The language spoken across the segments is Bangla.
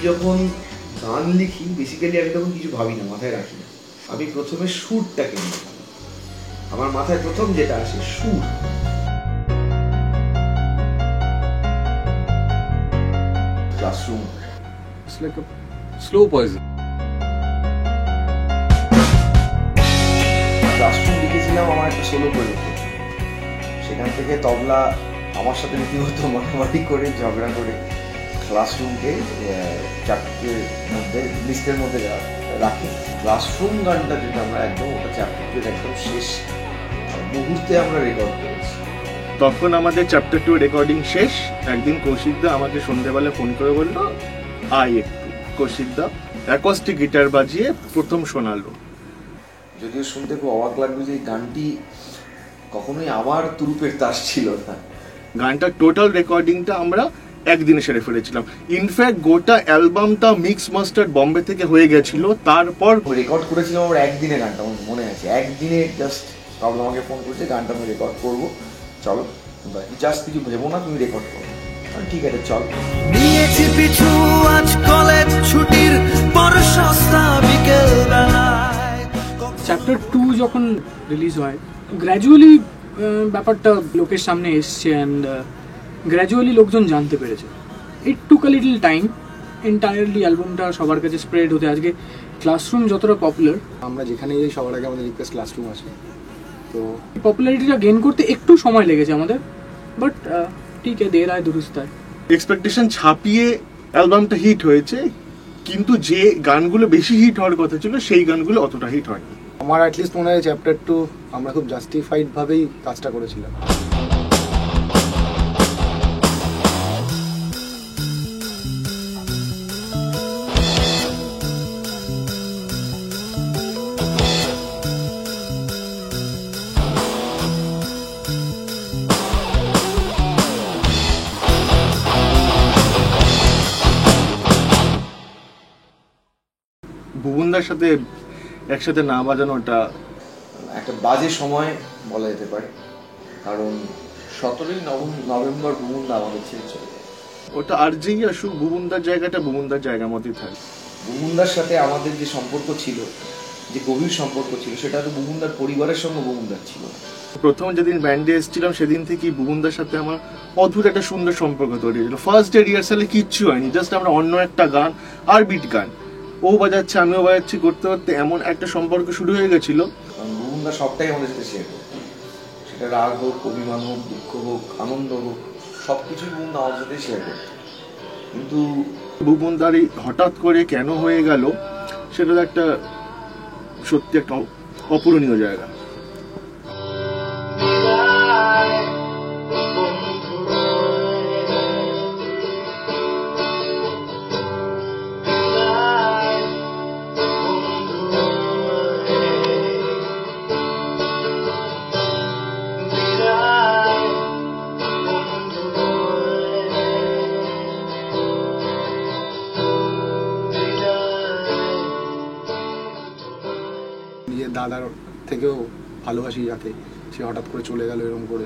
যখন গান লিখি বেসিক্যালি আমি তখন কিছু ভাবি না, মাথায় রাখি না। আমি প্রথমে সুরটাকে নিয়ে ভাবি, আমার মাথায় প্রথম যেটা আসে সুর। Classroom It's like a slow poison. Classroom লিখেছিলাম আমার একটা সোলো প্রজেক্টে। সেখান থেকে তবলা আমার সাথে রীতিমতো মারামারি করে ঝগড়া করে ক্লাসরুমকে চ্যাপ্টারের মধ্যে লিস্টের মধ্যে রাখি। ক্লাসরুম গানটা যেটা আমরা একদম ওটা চ্যাপ্টারের একদম শেষ মুহূর্তে আমরা রেকর্ড করেছি। তখন আমাদের চ্যাপ্টার 2 রেকর্ডিং শেষ। একদিন কৌশিকদা আমাকে সন্ধ্যেবেলা ফোন করে বললো আয় একটু। কৌশিকদা অ্যাকোস্টিক গিটার বাজিয়ে প্রথম শোনালো। যদিও শুনতে খুব অবাক লাগলো যে এই গানটি কখনোই আমার তুরুপের তাস ছিল না। গানটা টোটাল রেকর্ডিংটা আমরা একদিনে সেরে ফেলেছিলাম। ইনফ্যাক্ট গোটা অ্যালবামটা মিক্স মাস্টার বম্বে থেকে হয়ে গেছিল। তারপর রেকর্ড করেছিলাম আমরা একদিনে, গানটা আমার মনে আছে। একদিনে জাস্ট তখন আমাকে ফোন করেছে গানটা আমি রেকর্ড করবো, চলো জাস্ট কিছু ভেবো না, তুমি রেকর্ড করো। ঠিক আছে চল। নিয়েছি পিছু আজ কলেজ ছুটির পর সস্তা বিকেল বেলায়। চ্যাপ্টার 2 যখন রিলিজ হয় গ্র্যাজুয়ালি ব্যাপারটা লোকের সামনে এসছে অ্যান্ড গ্র্যাজুয়ালি লোকজন জানতে পেরেছে। ইট টুক আ লিটল টাইম এন্টায়ারলি অ্যালবামটা সবার কাছে স্প্রেড হতে। আজকে ক্লাসরুম যতটা পপুলার, আমরা যেখানে যাই সবার আগে আমাদের রিকোয়েস্ট ক্লাসরুম আছে। তো পপুলারিটিটা গেইন করতে একটু সময় লেগেছে আমাদের, বাট ঠিক আছে, দের আয় দুরুস্ত আয়। এক্সপেকটেশন ছাপিয়ে অ্যালবামটা হিট হয়েছে, কিন্তু যে গানগুলো বেশি হিট হওয়ার কথা ছিল সেই গানগুলো অতটা হিট হয়নি। আমার অ্যাটলিস্ট মনে হয় চ্যাপ্টার 2 আমরা খুব জাস্টিফাইড ভাবেই কাজটা করেছিলাম। ভুবনদার সাথে একসাথে না বাজানোটা একটা বাজে সময় বলা যেতে পারে, কারণ 17ই নভেম্বর ভুবনদা আমাদের ছেড়ে চলে যায়। ওটা আর যেই আসুক ভুবনদার জায়গাটা ভুবনদার জায়গা মতোই থাকে। ভুবনদার সাথে আমাদের যে সম্পর্ক ছিল, যে গভীর সম্পর্ক ছিল, সেটা তো ভুবনদার পরিবারের সঙ্গে ভুবনদার ছিল। প্রথম যেদিন ব্যান্ডে এসেছিলাম সেদিন থেকেই ভুবনদার সাথে আমার অদ্ভুত একটা সুন্দর সম্পর্ক তৈরি হয়েছিল। ফার্স্ট ডে রিহার্সালে কিচ্ছু হয়নি, জাস্ট আমরা অন্য একটা গান আর বিট গান, ও বাজাচ্ছে আমিও বাজাচ্ছি, করতে করতে এমন একটা সম্পর্ক শুরু হয়ে গেছিল। ভুবনদা সবটাই আমাদের সাথে শেয়ার করত, সেটা রাগ হোক, অভিমান হোক, দুঃখ হোক, আনন্দ হোক, সবকিছুই ভুবনদা আমাদের সাথে শেয়ার করত। কিন্তু ভুবনদার এই হঠাৎ করে কেন হয়ে গেল সেটা একটা সত্যি একটা অপূরণীয় জায়গা। নিজের দাদার থেকেও ভালোবাসি যাকে, সে হঠাৎ করে চলে গেল এরকম করে,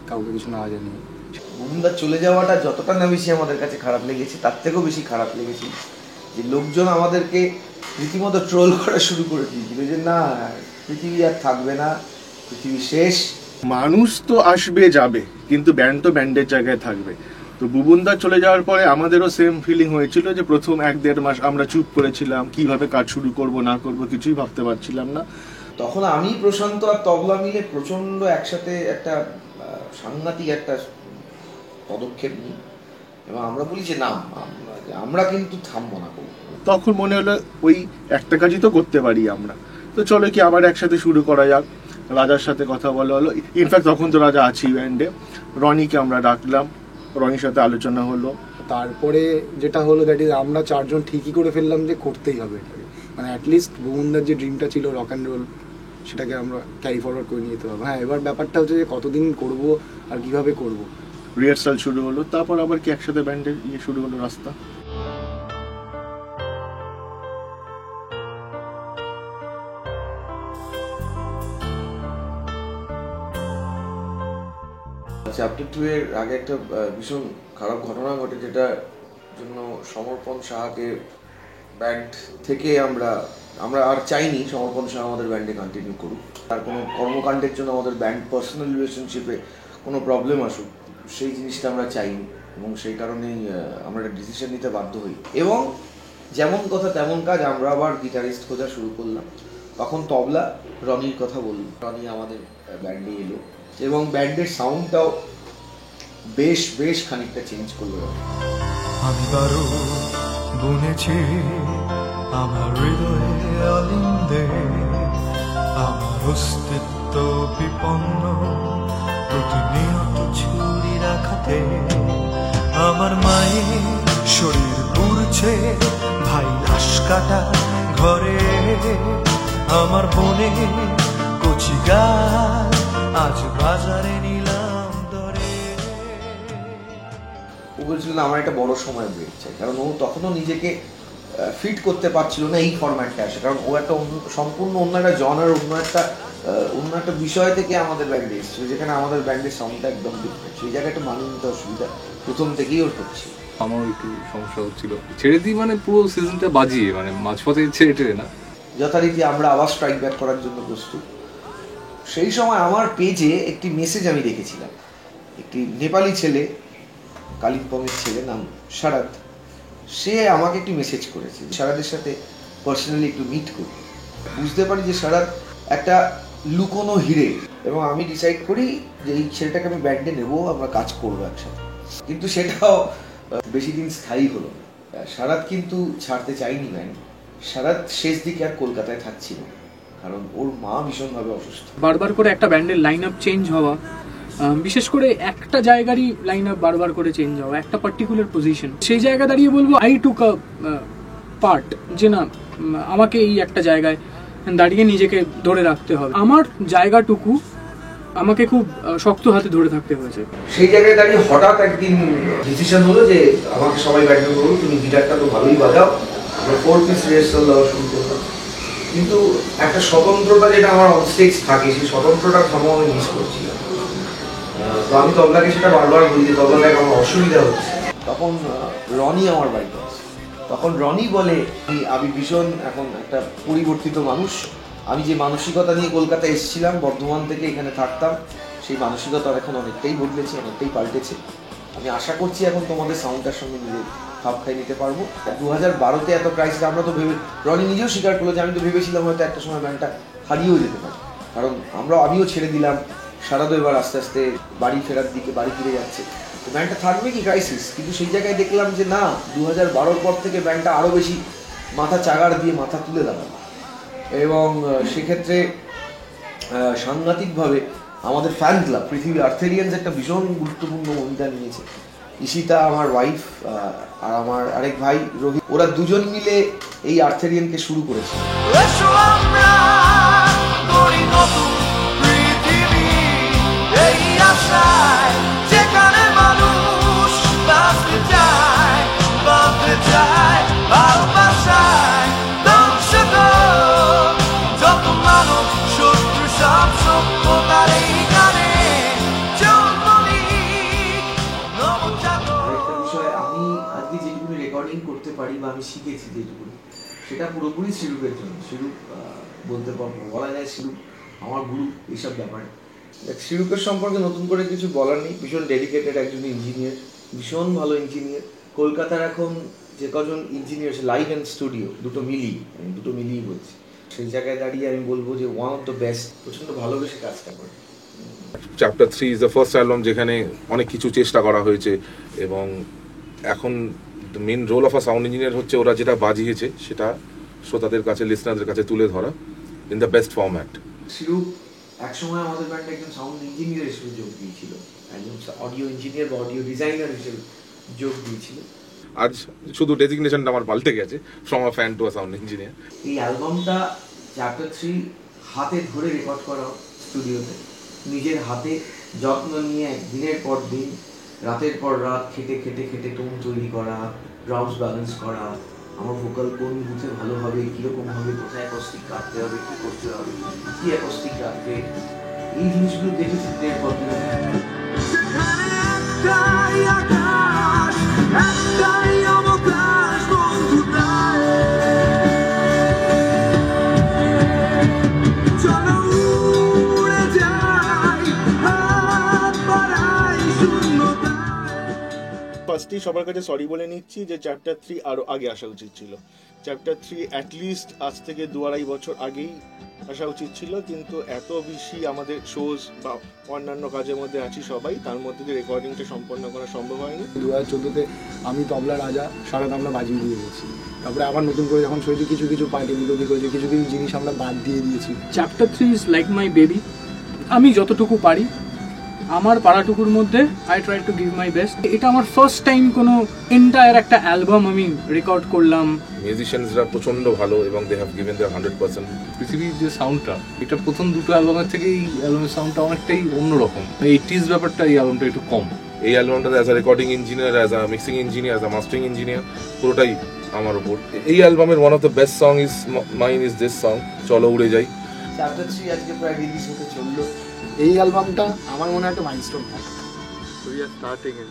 কাউকে কিছু না জানিয়ে। ভুবনদা চলে যাওয়াটা যতটা না বেশি আমাদের কাছে খারাপ লেগেছে, তার থেকেও বেশি খারাপ লেগেছে যে লোকজন আমাদেরকে রীতিমতো ট্রোল করা শুরু করে দিয়েছিল যে না, পৃথিবী আর থাকবে না, পৃথিবী শেষ। মানুষ তো আসবে যাবে, কিন্তু ব্যান্ড তো ব্যান্ডের জায়গায় থাকবে। তো ভুবনদা চলে যাওয়ার পরে আমাদেরও সেম ফিলিং হয়েছিল যে প্রথম 1-1.5 মাস আমরা চুপ করেছিলাম, কিভাবে কাজ শুরু করব না করব কিছুই ভাবতে পারছিলাম না। তখন আমি, প্রশান্ত আর তবলা মিলে প্রচন্ড একসাথে একটা সাংঘাতিক একটা পদক্ষেপ নিই এবং আমরা বলি যে না, আমরা কিন্তু থামবো না। তখন মনে হলো ওই একটা কাজই তো করতে পারি আমরা, তো চলো কি আবার একসাথে শুরু করা যাক। রাজার সাথে কথা বলা হলো, ইনফ্যাক্ট তখন তো রাজা আছি ব্যান্ডে, রনিকে আমরা ডাকলাম, রনির সাথে আলোচনা হলো। তারপরে যেটা হলো দ্যাট ইজ আমরা চারজন ঠিকই করে ফেললাম যে করতেই হবে এটাকে, মানে অ্যাটলিস্ট ভুবনদার যে ড্রিমটা ছিল রক অ্যান্ড রোল, সেটাকে আমরা ক্যারি ফরওয়ার্ড করে নিতে হবে। হ্যাঁ, এবার ব্যাপারটা হচ্ছে যে কতদিন করব আর কিভাবে করব। রিহার্সাল শুরু হলো, তারপর আবার কি একসাথে ব্যান্ডের শুরু হলো রাস্তা। চ্যাপ্টার 2 এর আগে একটা ভীষণ খারাপ ঘটনা ঘটে, যেটা জন্য সমর্পণ সাহাকে ব্যান্ড থেকে আমরা আর চাইনি সমর্পণ সাহা আমাদের ব্যান্ডে কন্টিনিউ করুক। আর কোনো কর্মকাণ্ডের জন্য আমাদের ব্যান্ড পার্সোনাল রিলেশনশিপে কোনো প্রবলেম আসুক, সেই জিনিসটা আমরা চাইনি, এবং সেই কারণেই আমরা একটা ডিসিশন নিতে বাধ্য হই। এবং যেমন কথা তেমন কাজ, আমরা আবার গিটারিস্ট খোঁজা শুরু করলাম। তখন তবলা রনির কথা বলল, রনি আমাদের ব্যান্ডে এলো এবং ব্যান্ডের সাউন্ডটাও বেশ খানিকটা চেঞ্জ করলো। আমি বারো বুনেছি আমার হৃদয়ে অলিন্দে, আমার অস্তিত্ব বিপন্ন প্রতিনিয়ত ছুরি রাখাতে। আমার মায়ের শরীর পুড়ছে, ভাই লাশ কাটা ঘরে, আমার বোনে কচি গাল আজ বাজারে নিলাম দরে। ও বলছিল আমার একটা বড় সময় ব্রেক চাই, কারণ ও তখনও নিজেকে ফিট করতে পারছিল না এই ফরম্যাটটা আসে, কারণ ও একটা সম্পূর্ণ অন্য একটা জনার অন্য একটা বিষয় থেকে আমাদের ব্যান্ডে এসেছিল, যেখানে আমাদের ব্যান্ডের সাউন্ডটা একদম ডিফারেন্ট। সেই জায়গায় একটা মানিয়ে নিতে অসুবিধা প্রথম থেকেই ওর হচ্ছে। আমারও একটু সমস্যা হচ্ছিল, ছেড়ে দিই মানে পুরো সিজনটা বাজিয়ে, মানে মাঝপথে ছেড়ে না। যথারীতি আমরা আবার স্ট্রাইক ব্যাক করার জন্য প্রস্তুত। সেই সময় আমার পেজে একটি মেসেজ আমি দেখেছিলাম, একটি নেপালি ছেলে, কালিম্পংয়ের ছেলে, নাম শারদ, সে আমাকে একটি মেসেজ করেছে। শারদের সাথে পার্সোনালি একটু মিট করি, বুঝতে পারি যে শারদ একটা লুকোনো হিরে, এবং আমি ডিসাইড করি যে এই ছেলেটাকে আমি ব্যান্ডে নেবো, আমরা কাজ করবো একসাথে। কিন্তু সেটাও বেশি দিন স্থায়ী হলো না। শারদ কিন্তু ছাড়তে চাইনি ব্যান্ড। শারদ শেষ দিকে আর কলকাতায় থাকছিল, কারণ ওর মা ভীষণভাবে অসুস্থ। বারবার করে একটা ব্যান্ডের লাইন আপ চেঞ্জ হওয়া, বিশেষ করে একটা জায়গারই লাইন আপ বারবার করে চেঞ্জ হওয়া, একটা পার্টিকুলার পজিশন, সেই জায়গা দাঁড়িয়ে বলবো আই টুক আ পার্ট, যে না আমাকে এই একটা জায়গায় দাঁড়িয়ে নিজেকে ধরে রাখতে হবে। আমার জায়গাটুকু আমাকে খুব শক্ত হাতে ধরে থাকতে হয়েছে। সেই জায়গায় দাঁড়িয়ে হঠাৎ একদিন ডিসিশন হলো যে আমাকে সবাই ব্যান্ডে করুন, তুমি গিটারটা তো ভালোই বাজাও, আমরা 4 পিস রিহার্সাল দেওয়া শুরু করলাম। কিন্তু একটা স্বতন্ত্রতা যেটা আমার অনস্টেজ থাকে, সেই স্বতন্ত্রটা থামো আমি মিস করছিলাম। তো আমি তবলাকে সেটা বারবার বলি যে তবলা দেখ আমার অসুবিধা হচ্ছে। তখন রনি আমার বাড়িতে আসে, তখন রনি বলে আমি ভীষণ এখন একটা পরিবর্তিত মানুষ, আমি যে মানসিকতা নিয়ে কলকাতা এসেছিলাম, বর্ধমান থেকে এখানে থাকতাম, সেই মানসিকতা এখন অনেকটাই বদলেছে, অনেকটাই পাল্টেছে। আমি আশা করছি এখন তোমাদের সাউন্ডটার সঙ্গে নিজে খাপ খাই নিতে পারবো। 2012-তে এত ক্রাইসিস আমরা তো রনি নিজেও স্বীকার করলো যে আমি তো ভেবেছিলাম হয়তো একটা সময় ব্যান্ডটা হারিয়েও যেতে পারে, কারণ আমিও ছেড়ে দিলাম, শারদও এবার আস্তে আস্তে বাড়ি ফেরার দিকে, বাড়ি ফিরে যাচ্ছে, তো ব্যান্ডটা থাকবে কি ক্রাইসিস। কিন্তু সেই জায়গায় দেখলাম যে না, 2012-র পর থেকে ব্যান্ডটা আরও বেশি মাথা চাগাড় দিয়ে মাথা তুলে দাঁড়ালো, এবং সেক্ষেত্রে সাংঘাতিকভাবে আমাদের ফ্যান ক্লাব পৃথিবী আর্থেরিয়ান্স একটা ভীষণ গুরুত্বপূর্ণ ভূমিকা নিয়েছে। ঈশিতা আমার ওয়াইফ আর আমার আরেক ভাই রোহিত, ওরা দুজন মিলে এই আর্থেরিয়ানকে শুরু করেছে। করতে পারি বা আমি শিখেছি যেটুকু, সেটা পুরোপুরি শিরুপের জন্য। শিরুপ বলতে পারবো, বলা যায় শিরুপ আমার গুরু এইসব ব্যাপারে। শিরুপের সম্পর্কে নতুন করে কিছু বলার নেই, ভীষণ ডেডিকেটেড একজন ইঞ্জিনিয়ার, ভীষণ ভালো ইঞ্জিনিয়ার। কলকাতার এখন যে কজন ইঞ্জিনিয়ার লাইভ অ্যান্ড স্টুডিও দুটো মিলিয়ে বলছি, সেই জায়গায় দাঁড়িয়ে আমি বলবো যে ওয়ান অফ দ্য বেস্ট, প্রচণ্ড ভালোবেসে কাজটা করে। Chapter 3 is the first album যেখানে অনেক কিছু চেষ্টা করা হয়েছে, এবং এখন main role of a sound engineer হচ্ছে ওরা যেটা বাজিয়েছে সেটা শ্রোতাদের কাছে, লিসনারদের কাছে তুলে ধরা ইন দ্য বেস্ট ফরম্যাট। শিরুপ একসময় আমাদের ব্যান্ডে একজন সাউন্ড ইঞ্জিনিয়ার হিসেবে যোগ দিয়েছিল, একজন অডিও ইঞ্জিনিয়ার বা অডিও ডিজাইনার হিসেবে যোগ দিয়েছিল। আজ শুধু ডেজিগনেশনটা আমার পাল্টে গেছে, from a fan to a sound engineer. এই অ্যালবামটা চ্যাপ্টার 3 হাতে ধরে রেকর্ড করা স্টুডিওতে, নিজের হাতে যত্ন নিয়ে দিনের পর দিন, রাতের পর রাত খেটে টোন তৈরি করা, ড্রামস ব্যালেন্স করা, আমার ভোকাল কোন বুঝে ভালো হবে, কীরকম হবে, কোথায় অ্যাকোস্টিক কাটতে হবে, কী করতে হবে, কী অ্যাকোস্টিক রাখবে, এই জিনিসগুলো দেখেছি দিনের পর দিন। ফার্স্টেই সবার কাছে সরি বলে নিচ্ছি যে চ্যাপ্টার 3 আরো আগে আসা উচিত ছিল। চ্যাপ্টার 3 অ্যাটলিস্ট আজ থেকে 2-2.5 বছর আগেই আসা উচিত ছিল, কিন্তু এত বেশি আমাদের শোজ বা অন্যান্য কাজের মধ্যে আছি সবাই, তার মধ্যে দিয়ে রেকর্ডিংটা সম্পন্ন করা সম্ভব হয়নি। 2014-তে আমি তবলা রাজা সারা তবলা বাজিয়ে দিয়ে গেছি, তারপরে আবার নতুন করে যখন শরীরে কিছু কিছু পার্টি বিরোধী করেছে, কিছু কিছু জিনিস আমরা বাদ দিয়ে দিয়েছি। Chapter 3 is like my baby. আমি যতটুকু পারি আমার পাড়াটুকুর মধ্যে I try to give my best. এটা আমার ফার্স্ট টাইম কোনো এন্টায়ার একটা অ্যালবাম আমি রেকর্ড করলাম। মিউজিশিয়ানসরা প্রচন্ড ভালো এবং দে হ্যাভ গিভেন দেয়ার 100%। পৃথিবীর যে সাউন্ডটা, এটা প্রথম দুটো অ্যালবামের থেকে এই অ্যালবামের সাউন্ডটা অনেকটাই অন্যরকম। 80s ব্যাপারটা এই অ্যালবামটা একটু কম। এই অ্যালবামটাতে as a recording engineer, as a mixing engineer, as a mastering engineer, পুরোটাই আমার উপর। এই অ্যালবামের one of the best song is mine is this song, চলো উড়ে যাই। চ্যাপ্টার 3 আজকে প্রায় রিলিজ হতে চললো। এই অ্যালবামটা আমার মনে হয় একটা milestone. So we are starting in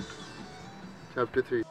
chapter 3.